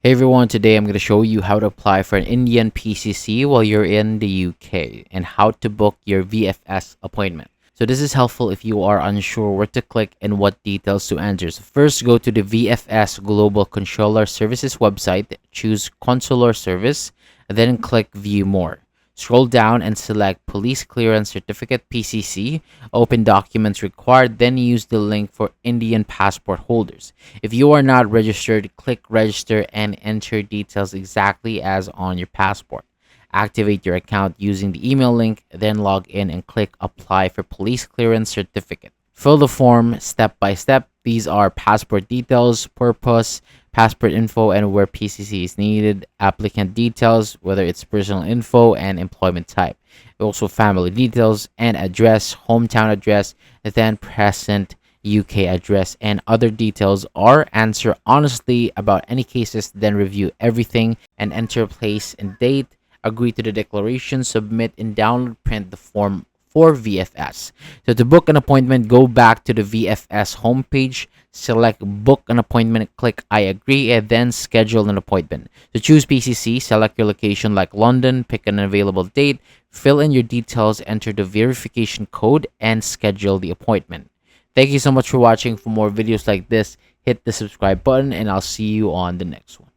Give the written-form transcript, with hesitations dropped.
Hey everyone, today I'm going to show you how to apply for an Indian PCC while you're in the UK and how to book your VFS appointment. So this is helpful if you are unsure where to click and what details to enter. So first, go to the VFS Global Consular Services website, choose Consular Service, and then click View More. Scroll down and select Police Clearance Certificate PCC, open documents required, then use the link for Indian passport holders. If you are not registered, click register and enter details exactly as on your passport. Activate your account using the email link, then log in and click apply for police clearance certificate. Fill the form step by step. These are passport details, purpose, passport info, and where PCC is needed, applicant details, whether it's personal info, and employment type. Also, family details and address, hometown address, then present UK address, and other details, or answer honestly about any cases, then review everything and enter place and date. Agree to the declaration, submit and download print the form for VFS. So to book an appointment, go back to the VFS homepage, select book an appointment, click I agree, and then schedule an appointment. To choose PCC, select your location like London, pick an available date, fill in your details, enter the verification code, and schedule the appointment. Thank you so much for watching. For more videos like this, hit the subscribe button, and I'll see you on the next one.